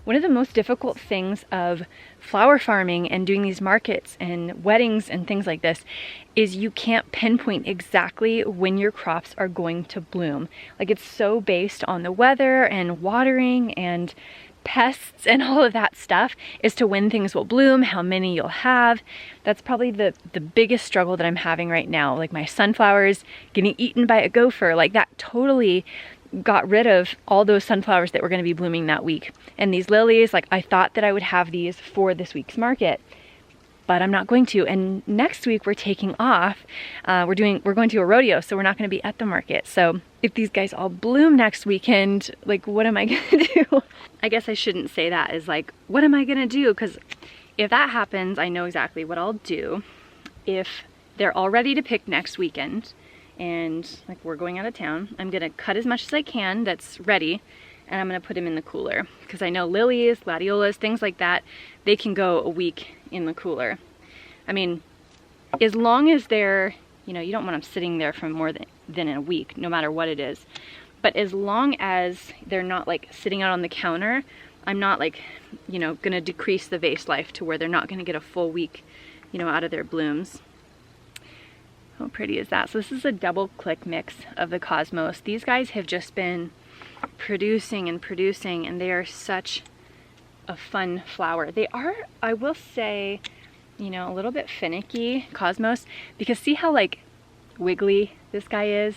One of the most difficult things of flower farming and doing these markets and weddings and things like this is you can't pinpoint exactly when your crops are going to bloom. Like, it's so based on the weather and watering and pests and all of that stuff as to when things will bloom, how many you'll have. That's probably the biggest struggle that I'm having right now. Like, my sunflowers getting eaten by a gopher, like that totally got rid of all those sunflowers that were going to be blooming that week. And these lilies, like, I thought that I would have these for this week's market, but I'm not going to. And next week we're taking off. We're going to a rodeo, so we're not going to be at the market. So if these guys all bloom next weekend, like, what am I gonna do? I guess I shouldn't say that, is like, what am I gonna do? Because if that happens, I know exactly what I'll do. If they're all ready to pick next weekend and like we're going out of town, I'm gonna cut as much as I can that's ready, and I'm gonna put them in the cooler, because I know lilies, gladiolas, things like that, they can go a week in the cooler. I mean, as long as they're, you know, you don't want them sitting there for more than a week, no matter what it is. But as long as they're not like sitting out on the counter, I'm not like, you know, gonna decrease the vase life to where they're not gonna get a full week, you know, out of their blooms. How pretty is that? So this is a double click mix of the Cosmos. These guys have just been producing and producing, and they are such a fun flower. They are, I will say, you know, a little bit finicky, Cosmos, because see how like wiggly this guy is?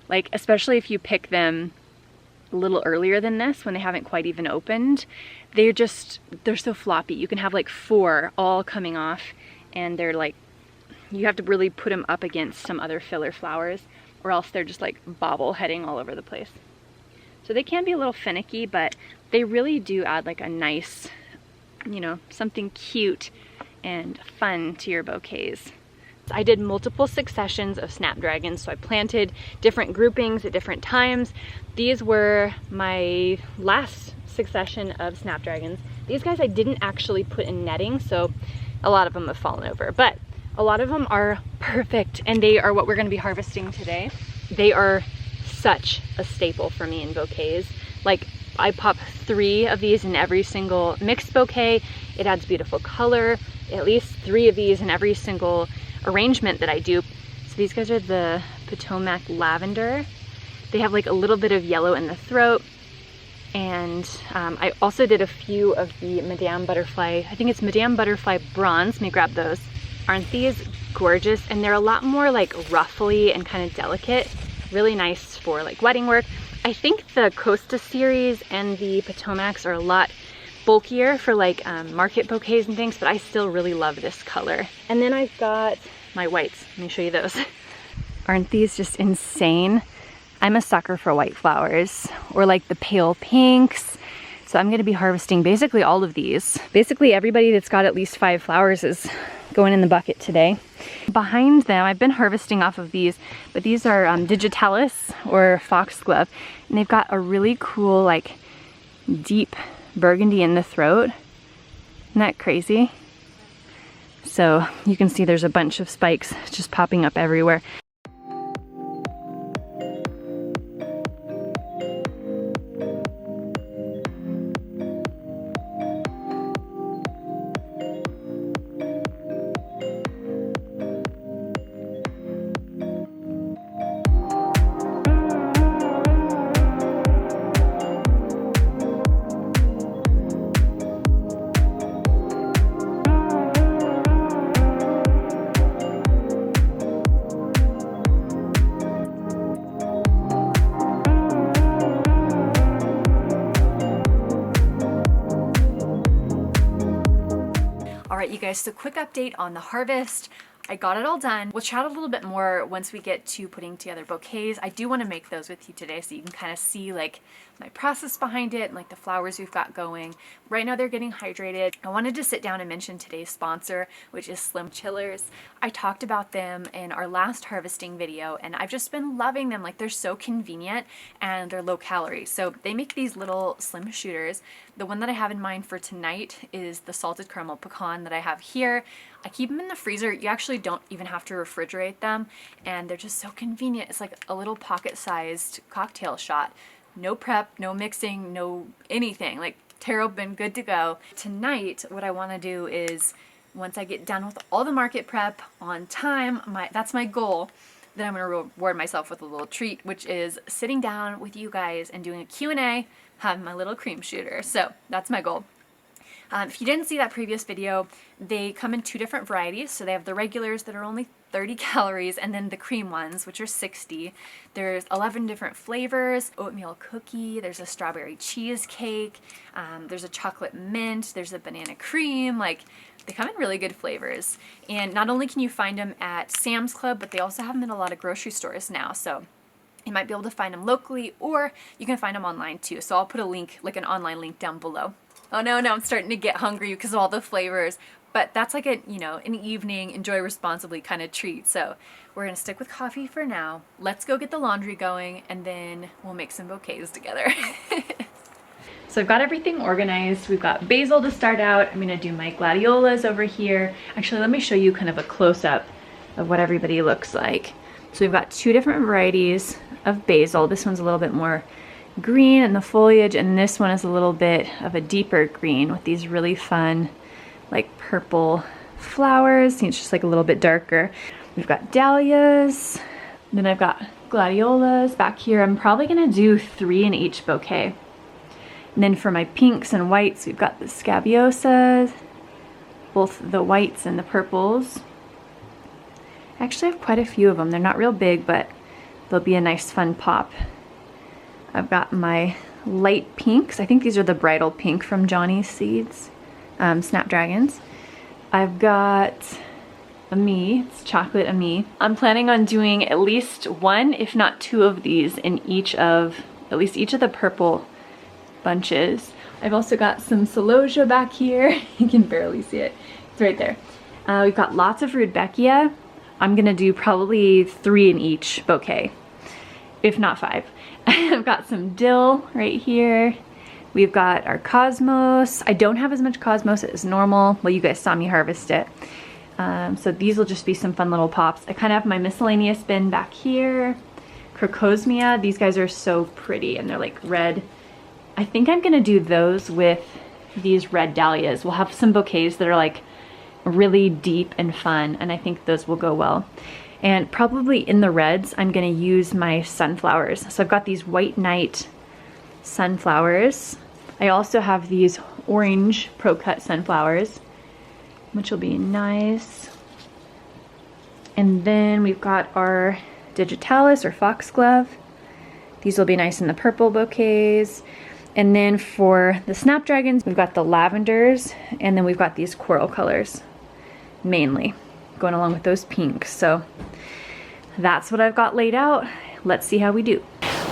Like, especially if you pick them a little earlier than this, when they haven't quite even opened, they're so floppy. You can have like 4 all coming off, and they're like, you have to really put them up against some other filler flowers, or else they're just like bobbleheading all over the place. So they can be a little finicky, but they really do add like a nice, you know, something cute and fun to your bouquets. I did multiple successions of snapdragons, so I planted different groupings at different times. These were my last succession of snapdragons. These guys I didn't actually put in netting, so a lot of them have fallen over, but a lot of them are perfect, and they are what we're going to be harvesting today. They are such a staple for me in bouquets. Like, I pop 3 of these in every single mixed bouquet. It adds beautiful color. At least 3 of these in every single arrangement that I do. So these guys are the Potomac Lavender. They have like a little bit of yellow in the throat. And I also did a few of the Madame Butterfly, I think it's Madame Butterfly Bronze. Let me grab those. Aren't these gorgeous? And they're a lot more like ruffly and kind of delicate. Really nice for like wedding work. I think the Costa series and the Potomacs are a lot bulkier for like market bouquets and things, but I still really love this color. And then I've got my whites. Let me show you those. Aren't these just insane? I'm a sucker for white flowers, or like the pale pinks. So I'm gonna be harvesting basically all of these. Basically everybody that's got at least 5 flowers is going in the bucket today. Behind them, I've been harvesting off of these, but these are digitalis, or foxglove, and they've got a really cool like deep burgundy in the throat. Isn't that crazy? So you can see there's a bunch of spikes just popping up everywhere. All right, you guys, so quick update on the harvest. I got it all done. We'll chat a little bit more once we get to putting together bouquets. I do want to make those with you today so you can kind of see like my process behind it and like the flowers we've got going. Right now they're getting hydrated. I wanted to sit down and mention today's sponsor, which is Slim Chillers. I talked about them in our last harvesting video, and I've just been loving them. Like, they're so convenient and they're low calorie. So they make these little slim shooters. The one that I have in mind for tonight is the salted caramel pecan that I have here. I keep them in the freezer. You actually don't even have to refrigerate them, and they're just so convenient. It's like a little pocket-sized cocktail shot. no prep, no mixing, no anything. Like taro been good to go. Tonight, what I want to do is, once I get done with all the market prep on time, that's my goal, then I'm going to reward myself with a little treat, which is sitting down with you guys and doing a Q&A, having my little cream shooter. So that's my goal. If you didn't see that previous video, they come in 2 different varieties. So they have the regulars that are only 30 calories, and then the cream ones, which are 60. There's 11 different flavors: oatmeal cookie, there's a strawberry cheesecake, there's a chocolate mint, there's a banana cream. Like, they come in really good flavors. And not only can you find them at Sam's Club, but they also have them in a lot of grocery stores now. So you might be able to find them locally, or you can find them online too. So I'll put a link, like an online link, down below. Oh no, I'm starting to get hungry because of all the flavors. But that's like a, an evening, enjoy responsibly kind of treat. So we're gonna stick with coffee for now. Let's go get the laundry going, and then we'll make some bouquets together. So I've got everything organized. We've got basil to start out. I'm gonna do my gladiolas over here. Actually, let me show you kind of a close-up of what everybody looks like. So we've got 2 different varieties of basil. This one's a little bit more green in the foliage, and this one is a little bit of a deeper green with these really fun, like, purple flowers. It's just like a little bit darker. We've got dahlias, then I've got gladiolas back here. I'm probably gonna do 3 in each bouquet. And then for my pinks and whites, we've got the scabiosas, both the whites and the purples. I actually have quite a few of them. They're not real big, but they'll be a nice fun pop. I've got my light pinks. I think these are the bridal pink from Johnny's Seeds, Snapdragons. I've got it's chocolate ami. I'm planning on doing at least 1, if not 2 of these in at least each of the purple bunches. I've also got some celosia back here. You can barely see it. It's right there. We've got lots of rudbeckia. I'm gonna do probably 3 in each bouquet, if not 5. I've got some dill right here. We've got our cosmos. I don't have as much cosmos as normal. Well, you guys saw me harvest it. So these will just be some fun little pops. I kind of have my miscellaneous bin back here. Crocosmia, these guys are so pretty, and they're like red. I think I'm gonna do those with these red dahlias. We'll have some bouquets that are like really deep and fun, and I think those will go well. And probably in the reds, I'm gonna use my sunflowers. So I've got these White Night sunflowers. I also have these orange pro-cut sunflowers, which will be nice. And then we've got our digitalis or foxglove. These will be nice in the purple bouquets. And then for the snapdragons, we've got the lavenders, and then we've got these coral colors, mainly, going along with those pinks. So that's what I've got laid out. Let's see how we do.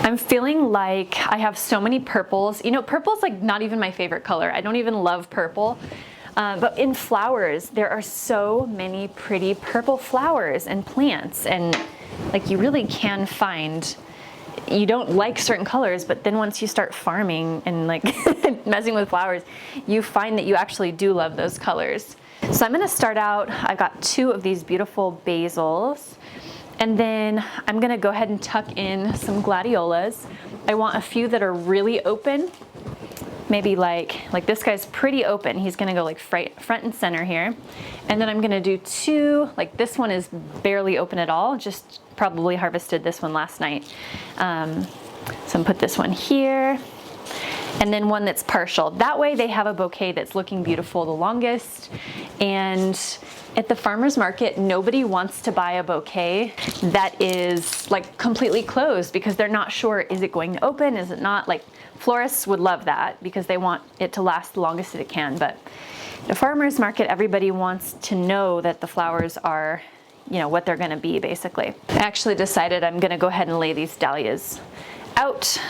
I'm feeling like I have so many purples. Purple's like not even my favorite color. I don't even love purple. But in flowers, there are so many pretty purple flowers and plants, and like you really can find, you don't like certain colors, but then once you start farming and like messing with flowers, you find that you actually do love those colors. So I'm gonna start out, I've got 2 of these beautiful basils, and then I'm gonna go ahead and tuck in some gladiolas. I want a few that are really open, maybe like this guy's pretty open. He's gonna go like front and center here. And then I'm gonna do 2, like this one is barely open at all, just probably harvested this one last night. So I'm gonna put this one here, and then one that's partial. That way they have a bouquet that's looking beautiful the longest. And at the farmer's market, nobody wants to buy a bouquet that is like completely closed because they're not sure, is it going to open, is it not? Like florists would love that because they want it to last the longest that it can. But at a farmer's market, everybody wants to know that the flowers are, what they're gonna be, basically. I actually decided I'm gonna go ahead and lay these dahlias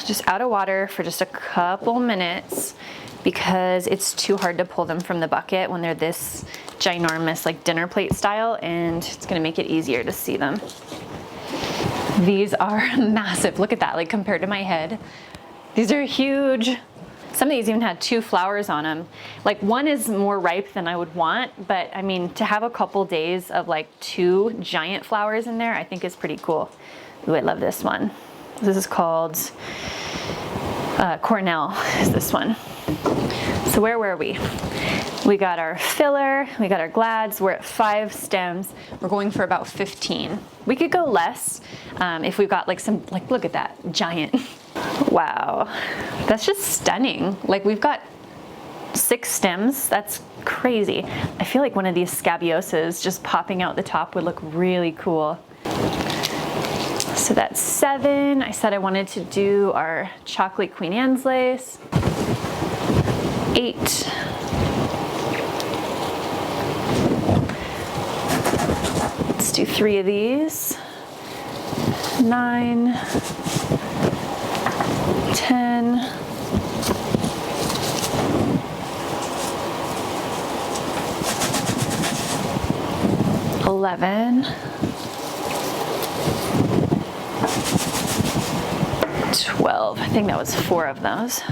just out of water for just a couple minutes, because it's too hard to pull them from the bucket when they're this ginormous, like dinner plate style, and it's gonna make it easier to see them. These are massive. Look at that, like compared to my head. These are huge. Some of these even had 2 flowers on them. Like one is more ripe than I would want, but I mean, to have a couple days of like 2 giant flowers in there, I think is pretty cool. Ooh, I love this one. This is called Cornell is this one. So where were we? We got our filler, we got our glads, we're at 5 stems. We're going for about 15. We could go less if we've got like some, like look at that, giant. Wow, that's just stunning. Like we've got 6 stems, that's crazy. I feel like one of these scabiosas just popping out the top would look really cool. So that's 7. I said I wanted to do our chocolate Queen Anne's lace. 8. Let's do 3 of these. 9, 10, 11, 12. I think that was 4 of those.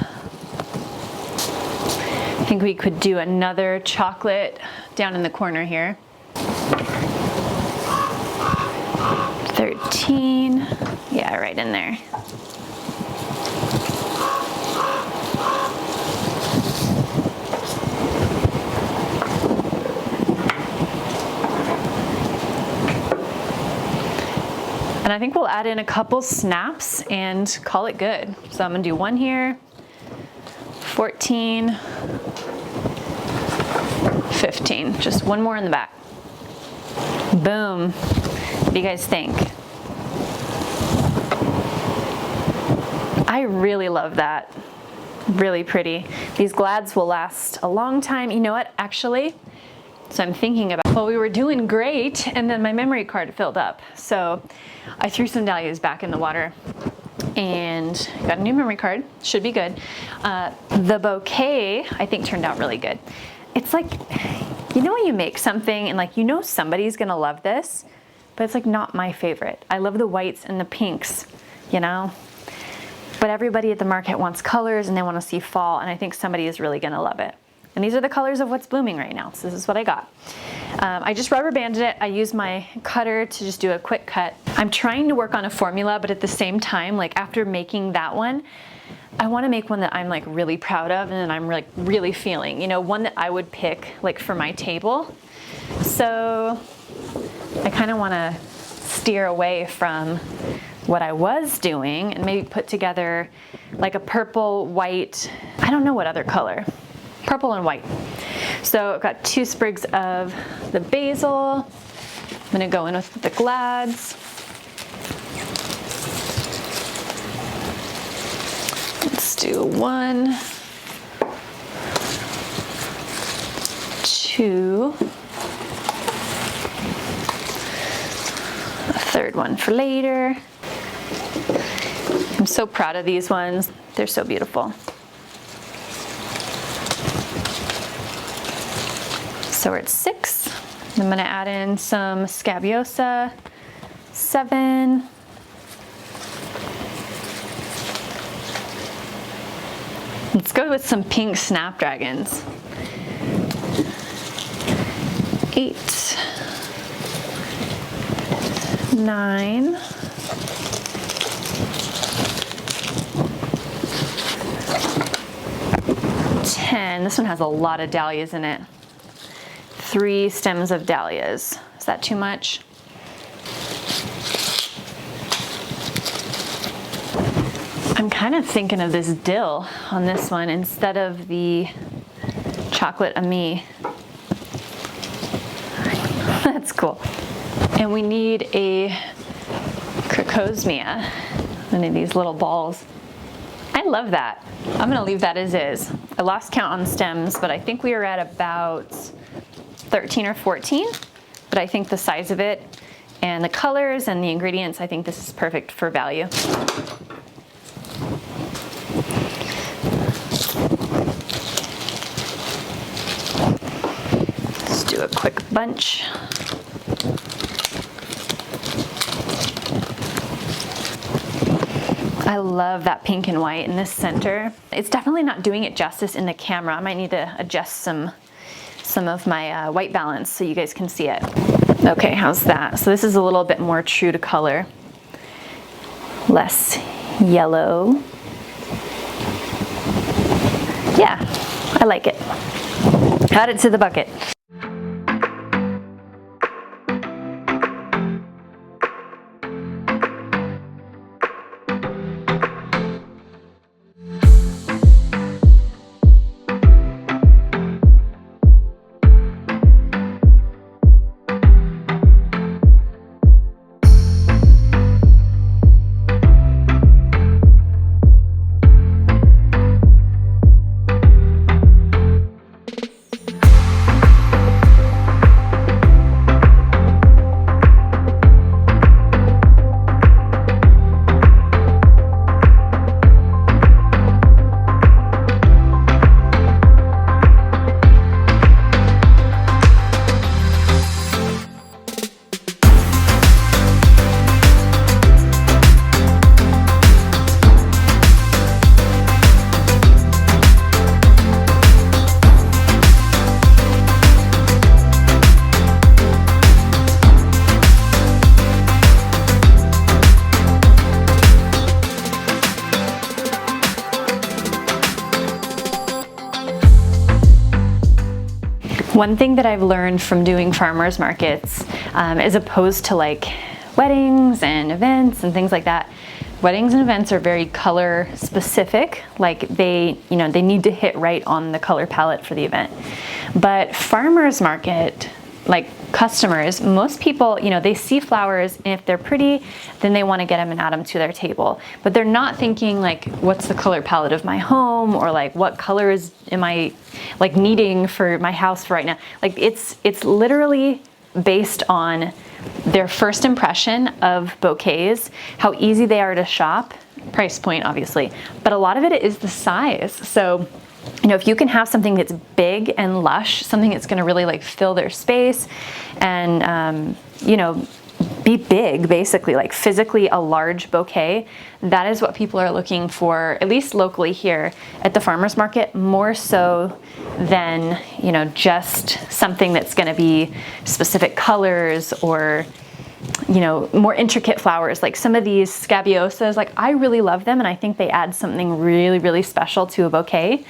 I think we could do another chocolate down in the corner here. 13. Yeah, right in there. And I think we'll add in a couple snaps and call it good. So I'm gonna do 1 here, 14, 15. Just 1 more in the back. Boom. What do you guys think? I really love that. Really pretty. These glads will last a long time. You know what, actually? So I'm thinking about, well, we were doing great and then my memory card filled up. So I threw some dahlias back in the water and got a new memory card. Should be good. The bouquet, I think, turned out really good. It's like, you know when you make something and like, you know somebody's gonna love this, but it's like not my favorite. I love the whites and the pinks, you know? But everybody at the market wants colors and they wanna see fall, and I think somebody is really gonna love it. And these are the colors of what's blooming right now. So this is what I got. I just rubber banded it. I used my cutter to just do a quick cut. I'm trying to work on a formula, but at the same time, like after making that one, I want to make one that I'm like really proud of and that I'm like really feeling, you know, one that I would pick like for my table. So I kind of want to steer away from what I was doing and maybe put together like a purple, white, I don't know what other color. Purple and white. So I've got 2 sprigs of the basil. I'm gonna go in with the glads. Let's do 1, 2, a 3rd one for later. I'm so proud of these ones. They're so beautiful. So we're at 6. I'm gonna add in some scabiosa, 7. Let's go with some pink snapdragons. 8, 9, 10. This one has a lot of dahlias in it. 3 stems of dahlias. Is that too much? I'm kind of thinking of this dill on this one instead of the chocolate ami. That's cool. And we need a crocosmia, one of these little balls. I love that. I'm gonna leave that as is. I lost count on stems, but I think we are at about 13 or 14, but I think the size of it and the colors and the ingredients, I think this is perfect for value. Let's do a quick bunch. I love that pink and white in this center. It's definitely not doing it justice in the camera. I might need to adjust some of my white balance so you guys can see it. Okay, how's that? So this is a little bit more true to color. Less yellow. yeah, I like it. Add it to the bucket. One thing that I've learned from doing farmers markets, as opposed to like weddings and events and things like that, weddings and events are very color specific. Like they need to hit right on the color palette for the event. But farmers market, like customers, most people, they see flowers, and if they're pretty, then they want to get them and add them to their table. But they're not thinking like, what's the color palette of my home, or like what colors am I like needing for my house for right now. Like it's literally based on their first impression of bouquets, how easy they are to shop, price point obviously, but a lot of it is the size. So if you can have something that's big and lush, something that's going to really like fill their space and, be big, basically, like physically a large bouquet, that is what people are looking for, at least locally here at the farmers market, more so than, just something that's going to be specific colors or, more intricate flowers. Like some of these scabiosas, like I really love them, and I think they add something really, really special to a bouquet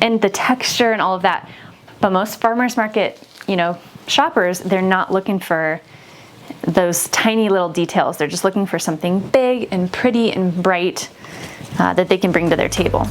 and the texture and all of that. But most farmers market, shoppers, they're not looking for those tiny little details. They're just looking for something big and pretty and bright that they can bring to their table.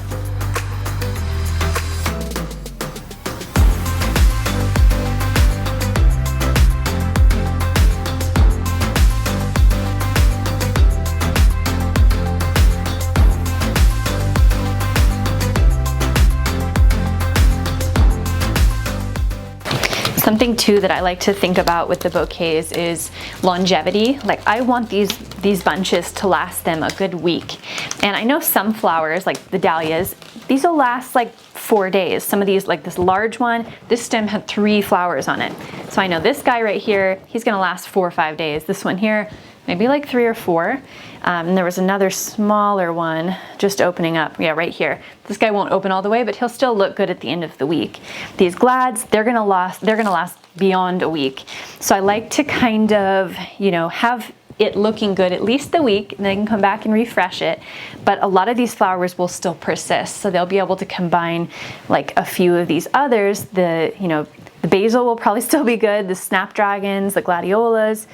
Something too that I like to think about with the bouquets is longevity. Like I want these bunches to last them a good week. And I know some flowers, like the dahlias, these will last like 4 days. Some of these, like this large one, this stem had 3 flowers on it. So I know this guy right here, he's gonna last 4 or 5 days. This one here, maybe like 3 or 4. And there was another smaller one just opening up, yeah, right here. This guy won't open all the way, but he'll still look good at the end of the week. These glads, they're gonna last beyond a week. So I like to kind of, have it looking good at least the week, and then can come back and refresh it. But a lot of these flowers will still persist, so they'll be able to combine like a few of these others. The basil will probably still be good, the snapdragons, the gladiolas.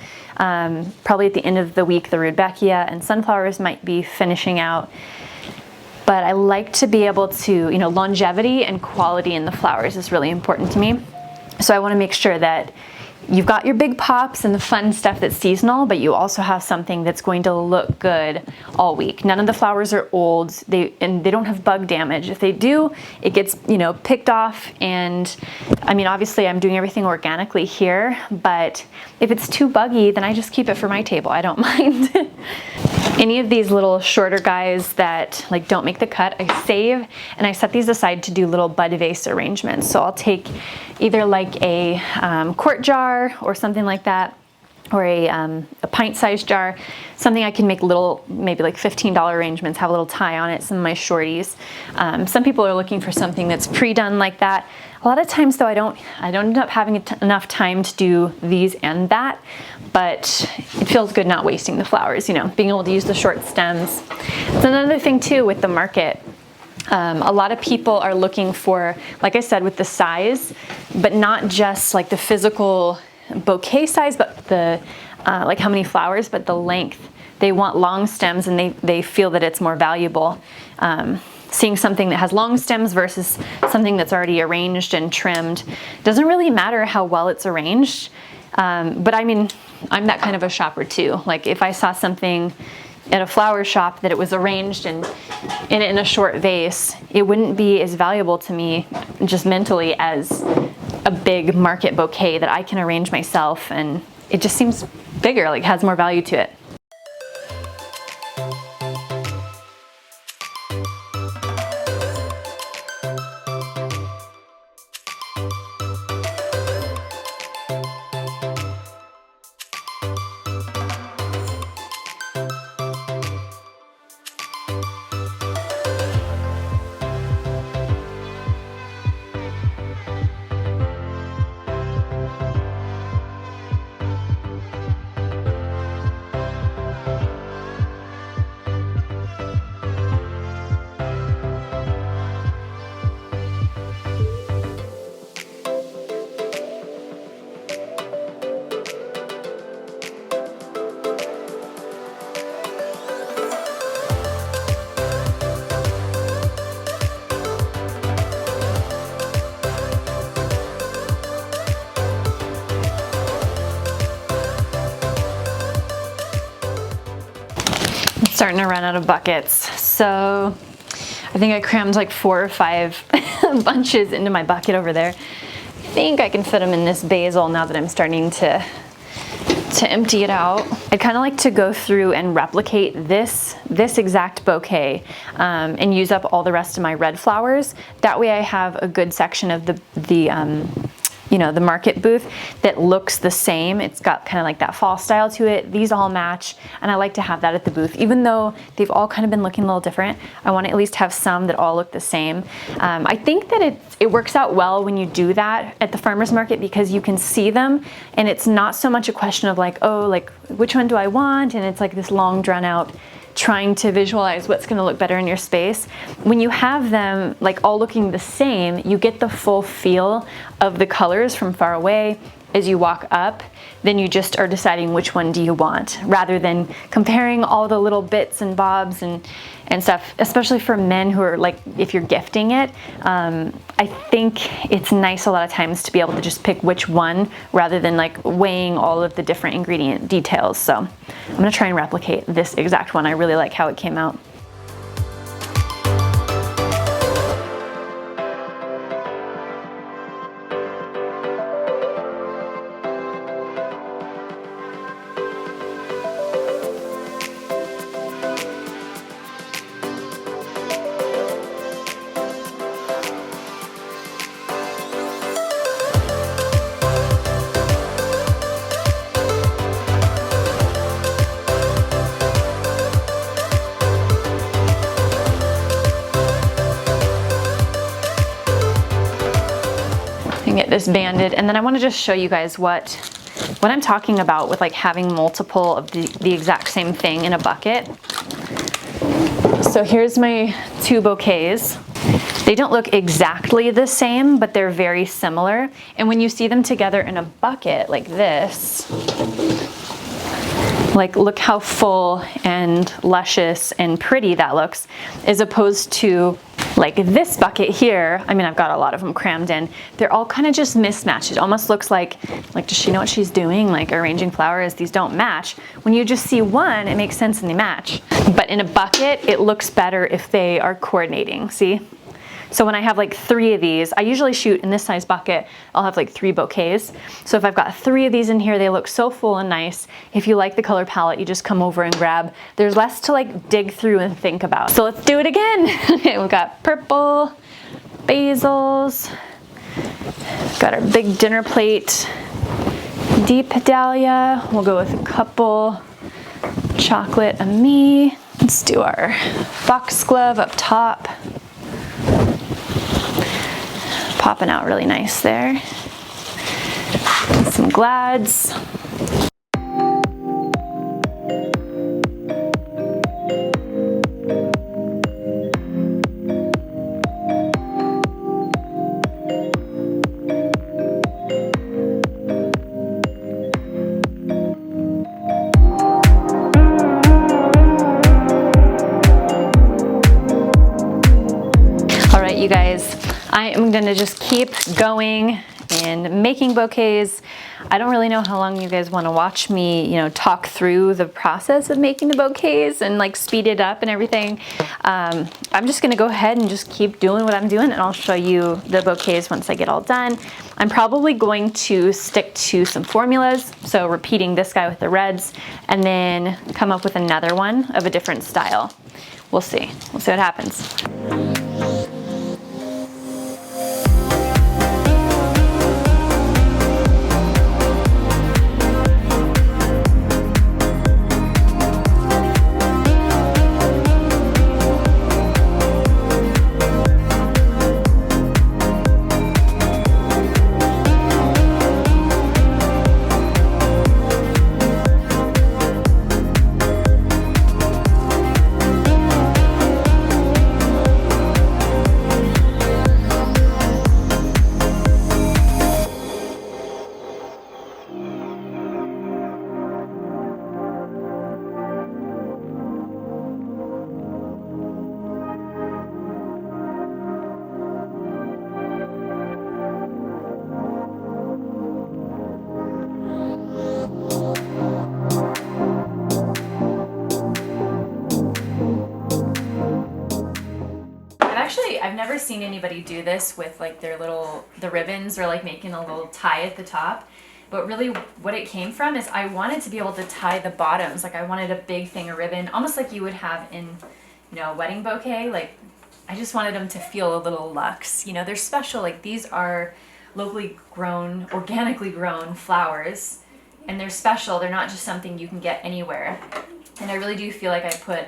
Probably at the end of the week, the rudbeckia and sunflowers might be finishing out. But I like to be able to, longevity and quality in the flowers is really important to me. So I want to make sure that you've got your big pops and the fun stuff that's seasonal, but you also have something that's going to look good all week. None of the flowers are old, they don't have bug damage. If they do, it gets, picked off. And I mean, obviously I'm doing everything organically here, but if it's too buggy, then I just keep it for my table. I don't mind. Any of these little shorter guys that like don't make the cut, I save and I set these aside to do little bud vase arrangements. So I'll take either like a quart jar or something like that, or a pint-sized jar, something I can make little, maybe like $15 arrangements, have a little tie on it, some of my shorties. Some people are looking for something that's pre-done like that. A lot of times though, I don't end up having enough time to do these and that, but it feels good not wasting the flowers, being able to use the short stems. It's another thing too with the market. A lot of people are looking for, like I said, with the size, but not just like the physical bouquet size, but the like how many flowers, but the length. They want long stems, and they feel that it's more valuable. Seeing something that has long stems versus something that's already arranged and trimmed doesn't really matter how well it's arranged. But I mean, I'm that kind of a shopper too. Like if I saw something at a flower shop that it was arranged and in a short vase, it wouldn't be as valuable to me just mentally as a big market bouquet that I can arrange myself, and it just seems bigger, like has more value to it. Starting to run out of buckets. So I think I crammed like 4 or 5 bunches into my bucket over there. I think I can fit them in this basil now that I'm starting to empty it out. I'd kind of like to go through and replicate this exact bouquet and use up all the rest of my red flowers. That way I have a good section of you know, the market booth that looks the same. It's got kind of like that fall style to it. These all match, and I like to have that at the booth. Even though they've all kind of been looking a little different, I want to at least have some that all look the same. I think that it works out well when you do that at the farmer's market because you can see them, and it's not so much a question of like, oh, like which one do I want? And it's like this long drawn out trying to visualize what's going to look better in your space. When you have them like all looking the same, you get the full feel of the colors from far away. As you walk up, then you just are deciding which one do you want, rather than comparing all the little bits and bobs and stuff, especially for men who are like, if you're gifting it, I think it's nice a lot of times to be able to just pick which one rather than like weighing all of the different ingredient details. So I'm gonna try and replicate this exact one. I really like how it came out. Get this banded, and then I want to just show you guys what I'm talking about with like having multiple of the exact same thing in a bucket. So here's my 2 bouquets. They don't look exactly the same, but they're very similar, and when you see them together in a bucket like this, like look how full and luscious and pretty that looks, as opposed to like this bucket here. I mean, I've got a lot of them crammed in. They're all kind of just mismatched. It almost looks like does she know what she's doing? Like arranging flowers, these don't match. When you just see one, it makes sense and they match. But in a bucket, it looks better if they are coordinating, see? So when I have like 3 of these, I usually shoot in this size bucket, I'll have like 3 bouquets. So if I've got 3 of these in here, they look so full and nice. If you like the color palette, you just come over and grab. There's less to like dig through and think about. So let's do it again. Okay, we've got purple, basils, got our big dinner plate, deep dahlia. We'll go with a couple chocolate ami. Let's do our foxglove up top. Popping out really nice there. Some glads. am gonna just keep going and making bouquets. I don't really know how long you guys want to watch me, you know, talk through the process of making the bouquets and like speed it up and everything. I'm just gonna go ahead and just keep doing what I'm doing, and I'll show you the bouquets once I get all done. I'm probably going to stick to some formulas, so repeating this guy with the reds, and then come up with another one of a different style. We'll see what happens. I've never seen anybody do this with like the ribbons, or like making a little tie at the top. But really what it came from is I wanted to be able to tie the bottoms. Like I wanted a big thing of ribbon, almost like you would have in, you know, a wedding bouquet. Like I just wanted them to feel a little luxe. You know, they're special. Like these are locally grown, organically grown flowers, and they're special. They're not just something you can get anywhere. And I really do feel like I put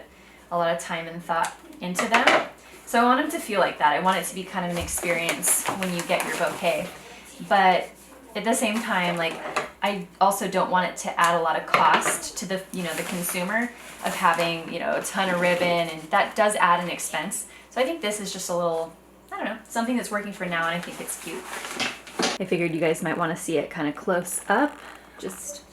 a lot of time and thought into them. So I want them to feel like that. I want it to be kind of an experience when you get your bouquet. But at the same time, like I also don't want it to add a lot of cost to the, you know, the consumer of having, you know, a ton of ribbon, and that does add an expense. So I think this is just a little, I don't know, something that's working for now, and I think it's cute. I figured you guys might want to see it kind of close up, just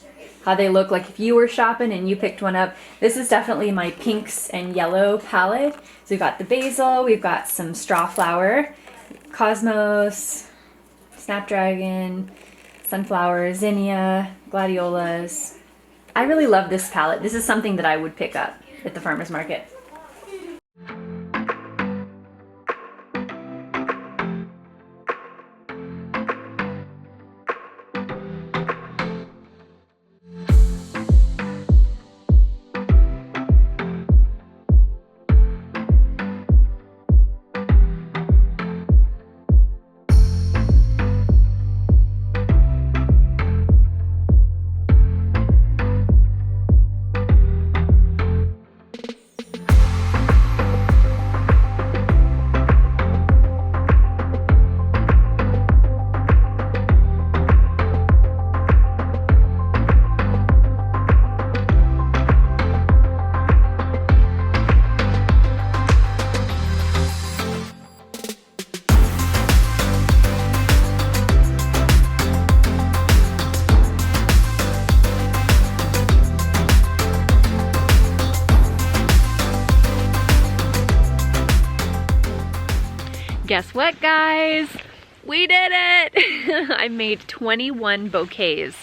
how they look like if you were shopping and you picked one up. This is definitely my pinks and yellow palette. So we've got the basil, we've got some straw flower, cosmos, snapdragon, sunflower, zinnia, gladiolas. I really love this palette. This is something that I would pick up at the farmer's market. Guess what, guys? We did it! I made 21 bouquets.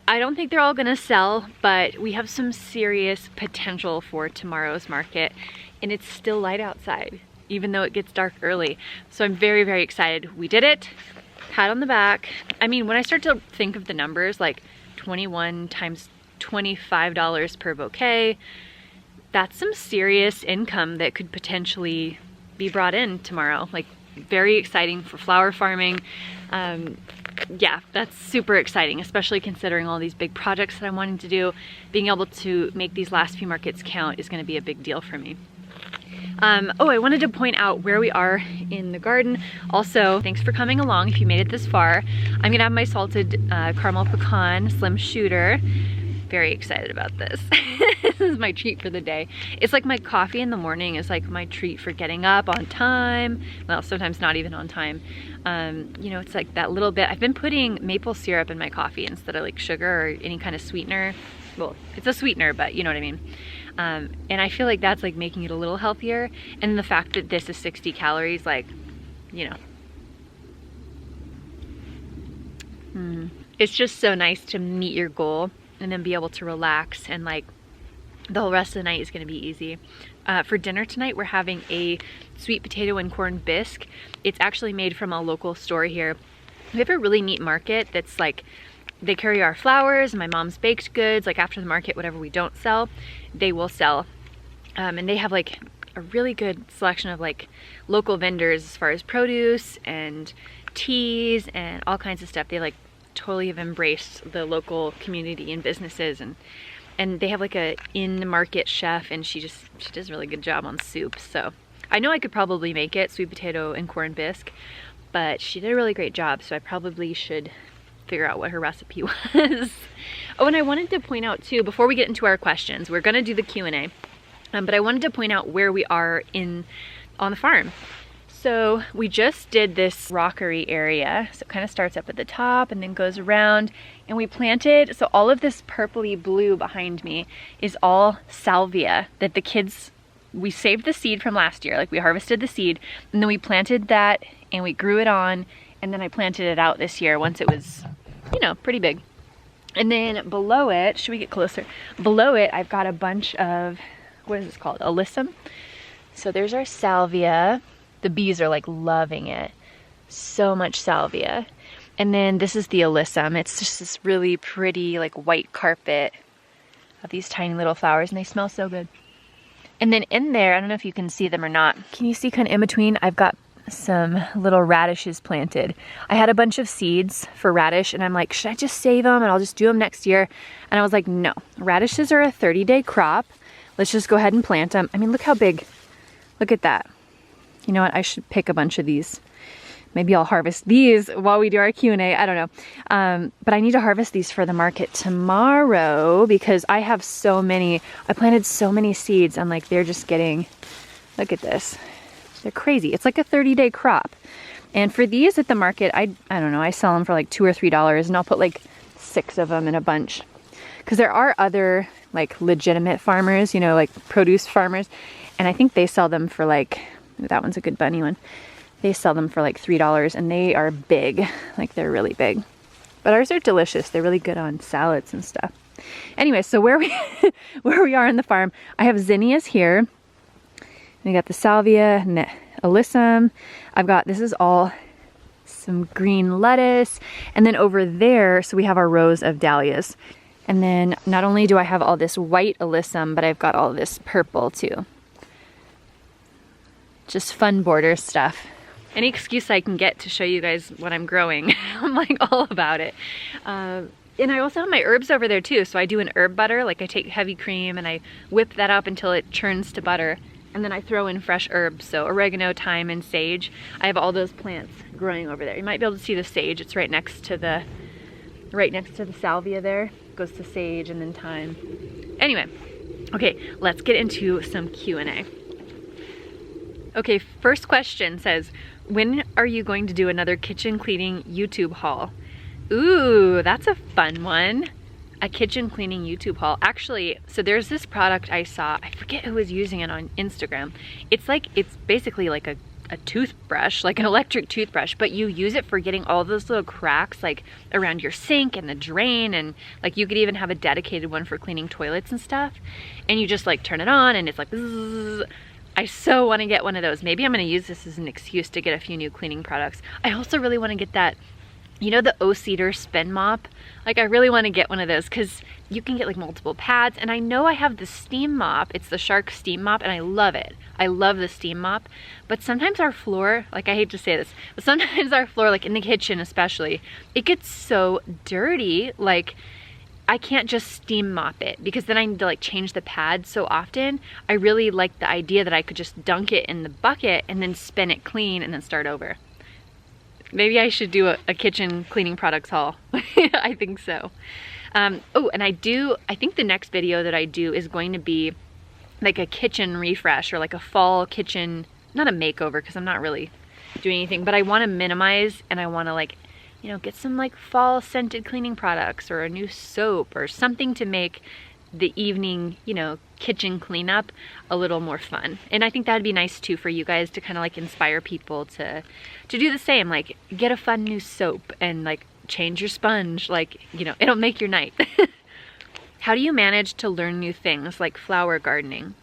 I don't think they're all gonna sell, but we have some serious potential for tomorrow's market, and it's still light outside, even though it gets dark early. So I'm very, very excited. We did it. Pat on the back. I mean, when I start to think of the numbers, like 21 times $25 per bouquet, that's some serious income that could potentially be brought in tomorrow. Like, very exciting for flower farming. Yeah, that's super exciting, especially considering all these big projects that I'm wanting to do. Being able to make these last few markets count is going to be a big deal for me. Oh, I wanted to point out where we are in the garden. Also, thanks for coming along if you made it this far. I'm gonna have my salted caramel pecan slim shooter. Very excited about this. This is my treat for the day. It's like my coffee in the morning is like my treat for getting up on time. Well, sometimes not even on time. You know, it's like that little bit. I've been putting maple syrup in my coffee instead of like sugar or any kind of sweetener. Well, it's a sweetener, but you know what I mean. And I feel like that's like making it a little healthier. And the fact that this is 60 calories, like, you know, It's just so nice to meet your goal and then be able to relax, and like the whole rest of the night is gonna be easy. For dinner tonight, we're having a sweet potato and corn bisque. It's actually made from a local store here. We have a really neat market that's like, they carry our flowers and my mom's baked goods. Like after the market, whatever we don't sell, they will sell. And they have like a really good selection of like local vendors as far as produce and teas and all kinds of stuff. They like totally have embraced the local community and businesses, and they have like a in-market chef, and she does a really good job on soup. So I know I could probably make it, sweet potato and corn bisque, but she did a really great job, so I probably should figure out what her recipe was. Oh, and I wanted to point out too, before we get into our questions, we're gonna do the Q&A, but I wanted to point out where we are on the farm. So we just did this rockery area. So it kind of starts up at the top and then goes around, and we planted, so all of this purpley blue behind me is all salvia that the kids, we saved the seed from last year. Like we harvested the seed and then we planted that and we grew it on, and then I planted it out this year once it was, you know, pretty big. And then below it, should we get closer? Below it, I've got a bunch of, what is this called? Alyssum. So there's our salvia. The bees are like loving it. So much salvia. And then this is the alyssum. It's just this really pretty like white carpet of these tiny little flowers, and they smell so good. And then in there, I don't know if you can see them or not. Can you see kind of in between? I've got some little radishes planted. I had a bunch of seeds for radish, and I'm like, should I just save them and I'll just do them next year? And I was like, no, radishes are a 30-day crop. Let's just go ahead and plant them. I mean, look how big. Look at that. You know what? I should pick a bunch of these. Maybe I'll harvest these while we do our Q&A. I don't know. But I need to harvest these for the market tomorrow because I have so many. I planted so many seeds, and like they're just getting, look at this. They're crazy. It's like a 30-day crop. And for these at the market, I don't know, I sell them for like $2 or $3, and I'll put like 6 of them in a bunch. Because there are other like legitimate farmers, you know, like produce farmers, and I think they sell them for like, that one's a good bunny one. They sell them for like $3, and they are big, like they're really big. But ours are delicious. They're really good on salads and stuff. Anyway, so where we are in the farm, I have zinnias here. We got the salvia and the alyssum. I've got, this is all some green lettuce. And then over there, so we have our rows of dahlias. And then not only do I have all this white alyssum, but I've got all this purple too. Just fun border stuff. Any excuse I can get to show you guys what I'm growing, I'm like all about it. And I also have my herbs over there too. So I do an herb butter, like I take heavy cream and I whip that up until it churns to butter. And then I throw in fresh herbs, so oregano, thyme, and sage. I have all those plants growing over there. You might be able to see the sage. It's right next to the salvia there. Goes to sage and then thyme. Anyway, okay, let's get into some Q&A. Okay, first question says, when are you going to do another kitchen cleaning YouTube haul? Ooh, that's a fun one. A kitchen cleaning YouTube haul. Actually, so there's this product I saw, I forget who was using it on Instagram. It's basically like a toothbrush, like an electric toothbrush, but you use it for getting all those little cracks like around your sink and the drain, and like you could even have a dedicated one for cleaning toilets and stuff. And you just like turn it on and it's like bzzz. I so want to get one of those. Maybe I'm going to use this as an excuse to get a few new cleaning products. I also really want to get that, you know, the O-Cedar spin mop. Like I really want to get one of those because you can get like multiple pads. And I know I have the steam mop. It's the Shark steam mop and I love it. I love the steam mop. But sometimes our floor, like I hate to say this, but sometimes our floor, like in the kitchen especially, it gets so dirty. Like I can't just steam mop it because then I need to like change the pad so often. I really like the idea that I could just dunk it in the bucket and then spin it clean and then start over. Maybe I should do a kitchen cleaning products haul. I think so. Oh, and I think the next video that I do is going to be like a kitchen refresh or like a fall kitchen, not a makeover because I'm not really doing anything, but I want to minimize and I want to like, you know, get some like fall scented cleaning products or a new soap or something to make the evening, you know, kitchen cleanup a little more fun. And I think that'd be nice too for you guys to kind of like inspire people to do the same, like get a fun new soap and like change your sponge, like, you know, it'll make your night. How do you manage to learn new things like flower gardening?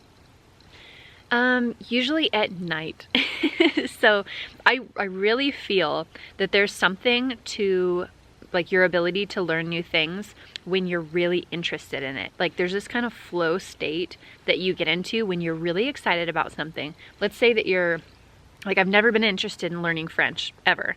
Usually at night. So I really feel that there's something to like your ability to learn new things when you're really interested in it. Like there's this kind of flow state that you get into when you're really excited about something. Let's say that you're like, I've never been interested in learning French ever.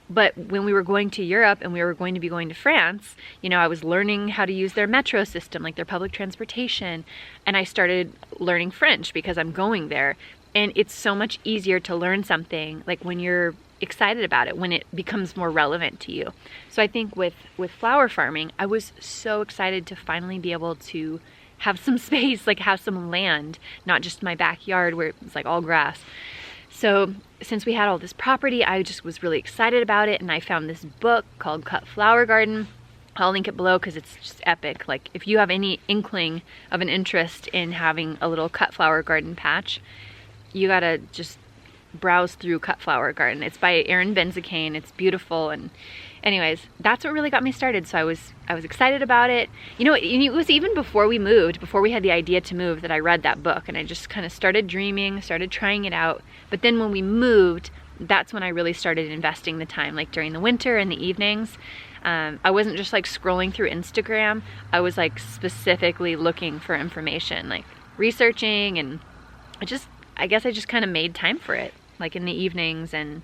But when we were going to Europe and we were going to be going to France, you know, I was learning how to use their metro system, like their public transportation. And I started learning French because I'm going there. And it's so much easier to learn something like when you're excited about it, when it becomes more relevant to you. So I think with flower farming, I was so excited to finally be able to have some space, like have some land, not just my backyard where it was like all grass. So since we had all this property, I just was really excited about it, and I found this book called Cut Flower Garden. I'll link it below because it's just epic. Like if you have any inkling of an interest in having a little cut flower garden patch, you gotta just browse through Cut Flower Garden. It's by Erin Benzacane. It's beautiful, and anyways, that's what really got me started. So I was excited about it. You know, it was even before we moved, before we had the idea to move, that I read that book, and I just kind of started dreaming, started trying it out. But then when we moved, that's when I really started investing the time, like during the winter and the evenings. I wasn't just like scrolling through Instagram. I was like specifically looking for information, like researching, and I guess I just kind of made time for it, like in the evenings. And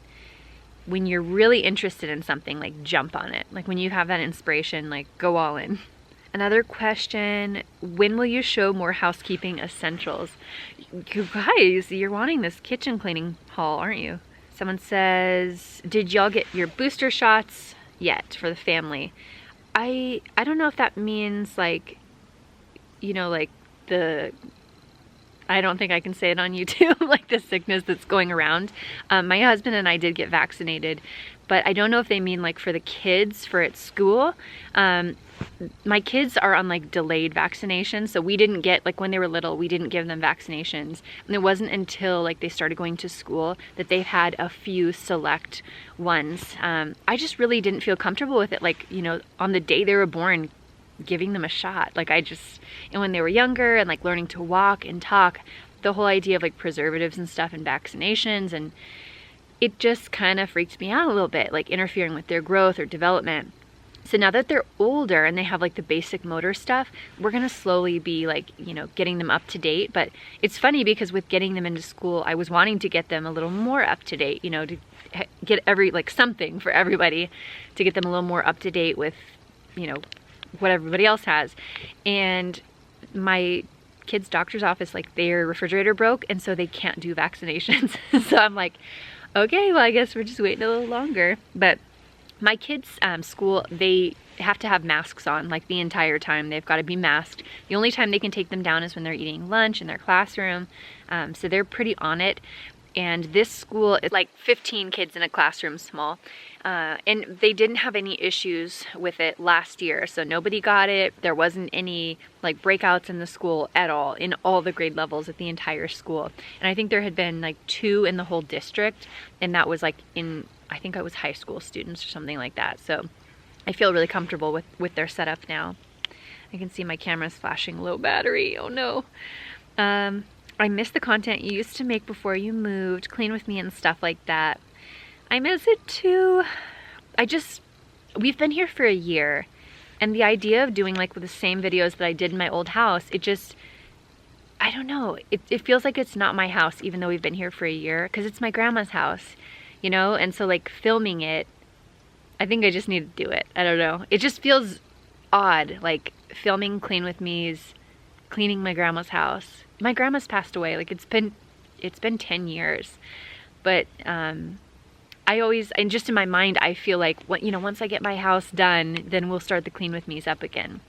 when you're really interested in something, like jump on it. Like when you have that inspiration, like go all in. Another question, when will you show more housekeeping essentials? You guys, you're wanting this kitchen cleaning haul, aren't you? Someone says, did y'all get your booster shots yet for the family? I don't know if that means like, you know, like I don't think I can say it on YouTube, like the sickness that's going around. My husband and I did get vaccinated, but I don't know if they mean like for the kids for at school. My kids are on like delayed vaccinations, so we didn't get, like when they were little, we didn't give them vaccinations. And it wasn't until like they started going to school that they've had a few select ones. I just really didn't feel comfortable with it, like, you know, on the day they were born, giving them a shot. Like and when they were younger and like learning to walk and talk, the whole idea of like preservatives and stuff and vaccinations, and it just kind of freaked me out a little bit, like interfering with their growth or development. So now that they're older and they have like the basic motor stuff, we're gonna slowly be like, you know, getting them up to date. But it's funny because with getting them into school, I was wanting to get them a little more up to date, you know, to get something for everybody, to get them a little more up to date with, you know, what everybody else has. And my kids' doctor's office, like their refrigerator broke, and so they can't do vaccinations. So I'm like, okay, well I guess we're just waiting a little longer. But my kids' school, they have to have masks on like the entire time. They've got to be masked. The only time they can take them down is when they're eating lunch in their classroom. So they're pretty on it. And this school is like 15 kids in a classroom small. And they didn't have any issues with it last year. So nobody got it. There wasn't any like breakouts in the school at all, in all the grade levels at the entire school. And I think there had been like 2 in the whole district. And that was like I think it was high school students or something like that. So I feel really comfortable with their setup now. I can see my camera's flashing low battery. Oh no. I miss the content you used to make before you moved, clean with me and stuff like that. I miss it too. We've been here for a year, and the idea of doing like the same videos that I did in my old house, I don't know. It feels like it's not my house, even though we've been here for a year, because it's my grandma's house, you know? And so like filming it, I think I just need to do it. I don't know. It just feels odd, like filming Clean With Me's cleaning my grandma's house. My grandma's passed away. Like it's been 10 years, but and just in my mind, I feel like, you know, once I get my house done, then we'll start the Clean With Me's up again.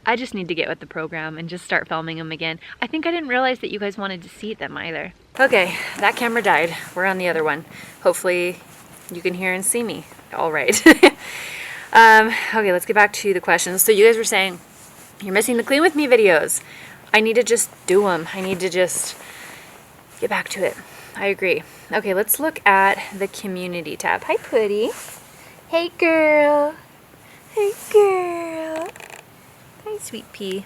I just need to get with the program and just start filming them again. I think I didn't realize that you guys wanted to see them either. Okay, that camera died. We're on the other one. Hopefully you can hear and see me. All right. Okay, let's get back to the questions. So you guys were saying you're missing the Clean With Me videos. I need to just do them. I need to just get back to it. I agree. Okay, let's look at the community tab. Hi, Putty. Hey girl. Hey girl. Hi, sweet pea.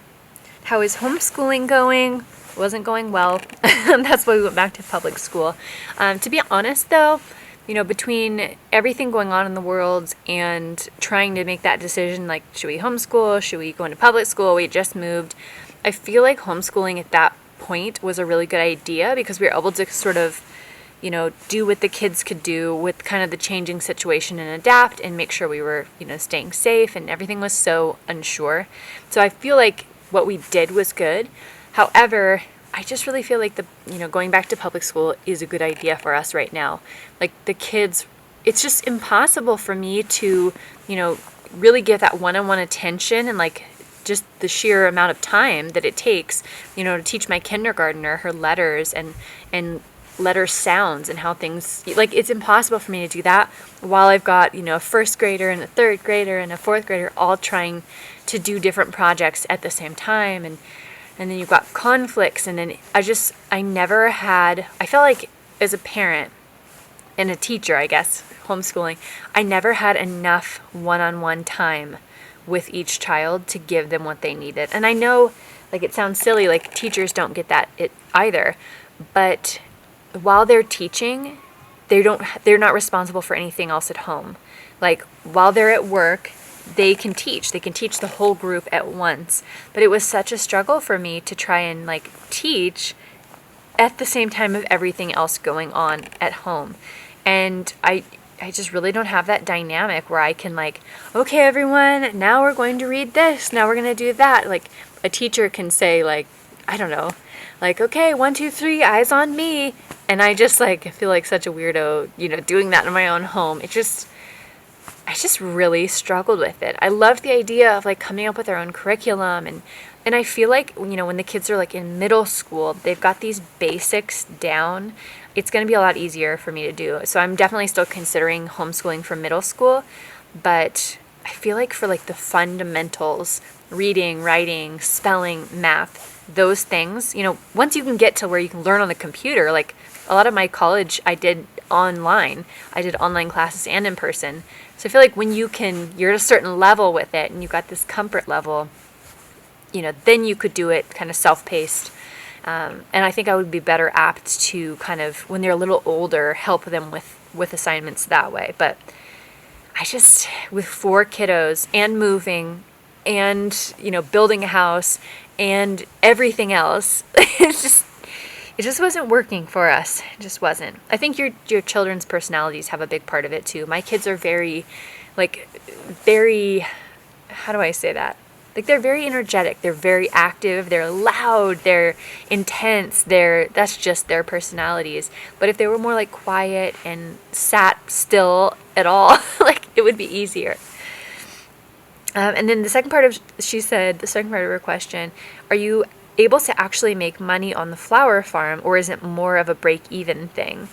How is homeschooling going? Wasn't going well. That's why we went back to public school. To be honest though, between everything going on in the world and trying to make that decision, like, should we homeschool? Should we go into public school? We just moved. I feel like homeschooling at that point was a really good idea because we were able to sort of, do what the kids could do with kind of the changing situation and adapt and make sure we were, staying safe, and everything was so unsure. So I feel like what we did was good. However, I just really feel like going back to public school is a good idea for us right now. Like the kids, it's just impossible for me to, really get that one-on-one attention and like just the sheer amount of time that it takes, to teach my kindergartner her letters and letter sounds and how things, like, it's impossible for me to do that while I've got, a first grader and a third grader and a fourth grader all trying to do different projects at the same time. And then you've got conflicts. And then I felt like as a parent and a teacher, I guess, homeschooling, I never had enough one-on-one time with each child to give them what they needed. And I know, like, it sounds silly, like teachers don't get that either, but while they're teaching, they're not responsible for anything else at home. Like, while they're at work, they can teach the whole group at once. But it was such a struggle for me to try and like teach at the same time of everything else going on at home. And I just really don't have that dynamic where I can like, okay, everyone, now we're going to read this, now we're going to do that. Like a teacher can say, like, I don't know, like, okay, 1, 2, 3, eyes on me. And I just like feel like such a weirdo, doing that in my own home. I just really struggled with it. I love the idea of like coming up with our own curriculum, and I feel like, when the kids are like in middle school, they've got these basics down. It's going to be a lot easier for me to do. So I'm definitely still considering homeschooling for middle school, but I feel like for like the fundamentals, reading, writing, spelling, math, those things, once you can get to where you can learn on the computer, like a lot of my college I did online. I did online classes and in person. So I feel like when you're at a certain level with it and you've got this comfort level, then you could do it kind of self-paced. And I think I would be better apt to kind of, when they're a little older, help them with assignments that way. But I just, with 4 kiddos and moving and, building a house and everything else, it just wasn't working for us. It just wasn't. I think your children's personalities have a big part of it too. My kids are very, how do I say that? Like, they're very energetic. They're very active. They're loud. They're intense. That's just their personalities. But if they were more like quiet and sat still at all, like, it would be easier. And then the second part of her question, are you able to actually make money on the flower farm, or is it more of a break-even thing?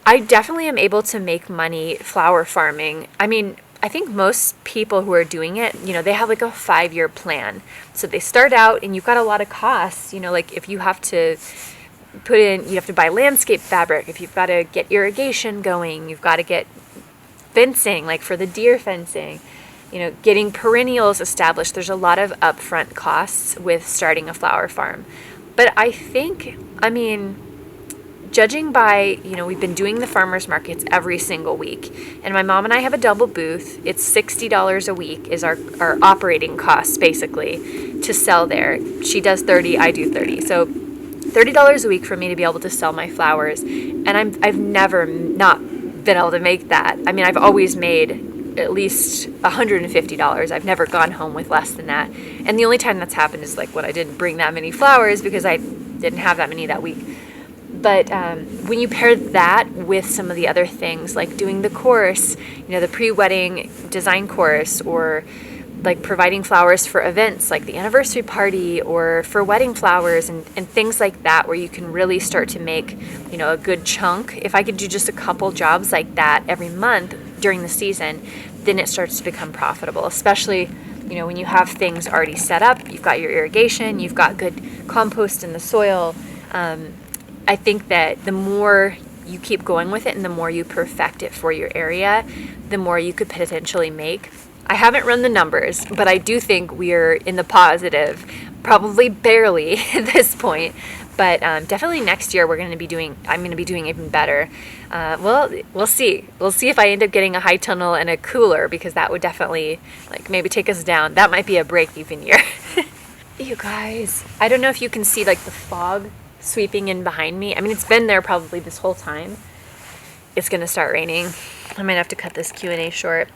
I definitely am able to make money flower farming. I mean, I think most people who are doing it, they have like a 5-year plan. So they start out and you've got a lot of costs, like if you have to you have to buy landscape fabric, if you've got to get irrigation going, you've got to get fencing, like for the deer fencing, getting perennials established. There's a lot of upfront costs with starting a flower farm. But I think, judging by, we've been doing the farmers markets every single week, and my mom and I have a double booth. It's $60 a week is our operating costs, basically, to sell there. She does 30, I do 30. So $30 a week for me to be able to sell my flowers. And I've never not been able to make that. I've always made at least $150. I've never gone home with less than that. And the only time that's happened is like when I didn't bring that many flowers because I didn't have that many that week. But when you pair that with some of the other things, like doing the course, the pre-wedding design course, or like providing flowers for events like the anniversary party or for wedding flowers and things like that, where you can really start to make, a good chunk. If I could do just a couple jobs like that every month during the season, then it starts to become profitable, especially, when you have things already set up, you've got your irrigation, you've got good compost in the soil. I think that the more you keep going with it and the more you perfect it for your area, the more you could potentially make. I haven't run the numbers, but I do think we're in the positive, probably barely at this point. But definitely next year I'm going to be doing even better. Well, we'll see. We'll see if I end up getting a high tunnel and a cooler, because that would definitely like maybe take us down. That might be a break-even year. You guys, I don't know if you can see like the fog sweeping in behind me. I mean, it's been there probably this whole time. It's going to start raining. I might have to cut this Q&A short.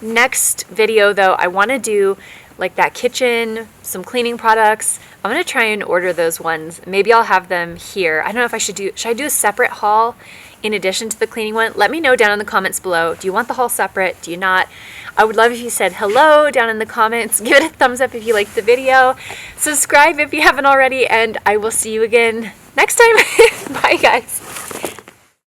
Next video though, I want to do like that kitchen, some cleaning products. I'm going to try and order those ones. Maybe I'll have them here. I don't know if should I do a separate haul in addition to the cleaning one? Let me know down in the comments below. Do you want the haul separate? Do you not? I would love if you said hello down in the comments. Give it a thumbs up if you liked the video. Subscribe if you haven't already, and I will see you again next time. Bye guys.